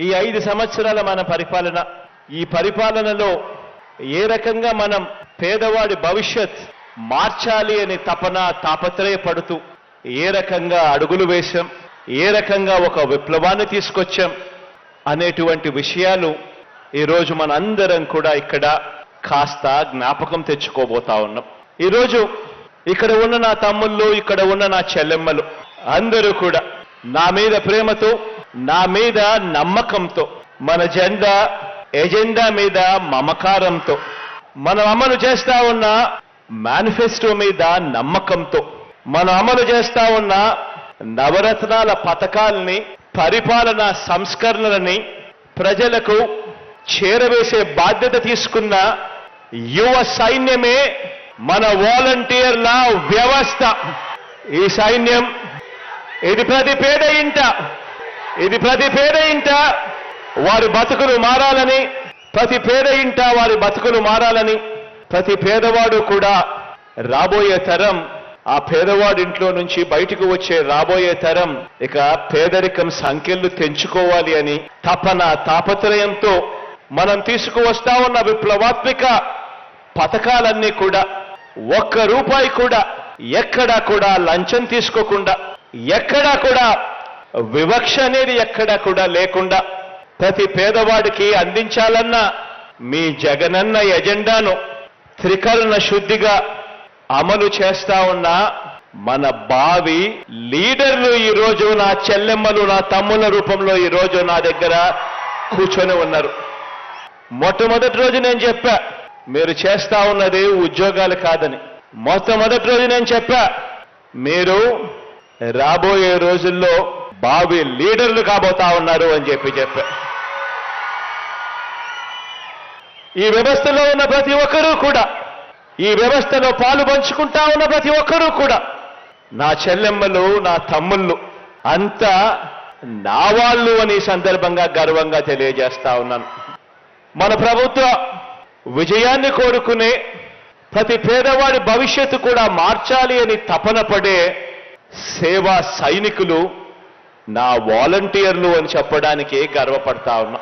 ఈ 5 సంవత్సరాల మన పరిపాలన, ఈ పరిపాలనలో ఏ రకంగా మనం పేదవాడి భవిష్యత్ మార్చాలి అని తాపత్రయపడుతూ ఏ రకంగా అడుగులు వేశాం, ఏ రకంగా ఒక విప్లవాన్ని తీసుకొచ్చాం అనేటువంటి విషయాలు ఈరోజు మనందరం కూడా ఇక్కడ కాస్త జ్ఞాపకం తెచ్చుకోబోతా ఉన్నాం. ఈరోజు ఇక్కడ ఉన్న నా తమ్ముళ్ళు, ఇక్కడ ఉన్న నా చెల్లెమ్మలు అందరూ కూడా నా మీద ప్రేమతో, నా మీద నమ్మకంతో, మన ఎజెండా మీద మమకారంతో, మనం అమలు చేస్తా ఉన్న మేనిఫెస్టో మీద నమ్మకంతో, మనం అమలు చేస్తా ఉన్న నవరత్నాల పథకాలని, పరిపాలనా సంస్కరణలని ప్రజలకు చేరవేసే బాధ్యత తీసుకున్న యువ సైన్యమే మన వాలంటీర్ల వ్యవస్థ. ఈ సైన్యం ఇది ప్రతి పేద ఇంట వారి బతుకులు మారాలని, ప్రతి పేద ఇంట వారి బతుకులు మారాలని, ప్రతి పేదవాడు కూడా రాబోయే తరం, ఆ పేదవాడి ఇంట్లో నుంచి బయటకు వచ్చే రాబోయే తరం ఇక పేదరికం సంఖ్యలు తెంచుకోవాలి అని తాపత్రయంతో మనం తీసుకువస్తా ఉన్న విప్లవాత్మక పథకాలన్నీ కూడా ఒక్క రూపాయి కూడా ఎక్కడా కూడా లంచం తీసుకోకుండా, ఎక్కడా కూడా వివక్ష అనేది ఎక్కడా కూడా లేకుండా ప్రతి పేదవాడికి అందించాలన్న మీ జగనన్న ఎజెండాను త్రికరణ శుద్ధిగా అమలు చేస్తా ఉన్న మన భావి లీడర్లు ఈరోజు నా చెల్లెమ్మలు, నా తమ్ముల రూపంలో ఈరోజు నా దగ్గర కూర్చొని ఉన్నారు. మొట్టమొదటి రోజు నేను చెప్పా, మీరు చేస్తా ఉన్నది ఉద్యోగాలు కాదని. మొట్టమొదటి రోజు నేను చెప్పా, మీరు రాబోయే రోజుల్లో భావి లీడర్లు కాబోతా ఉన్నారు అని చెప్పా. ఈ వ్యవస్థలో ఉన్న ప్రతి ఒక్కరూ కూడా, ఈ వ్యవస్థలో పాలు పంచుకుంటా ఉన్న ప్రతి ఒక్కరూ కూడా నా చెల్లెమ్మలు, నా తమ్ముళ్ళు అంతా నా వాళ్ళు అని సందర్భంగా గర్వంగా తెలియజేస్తా ఉన్నాను. మన ప్రభుత్వ విజయాన్ని కోరుకునే ప్రతి పేదవాడి భవిష్యత్తు కూడా మార్చాలి అని తపన పడే సేవా సైనికులు నా వాలంటీర్లు అని చెప్పడానికి గర్వపడతా ఉన్నా.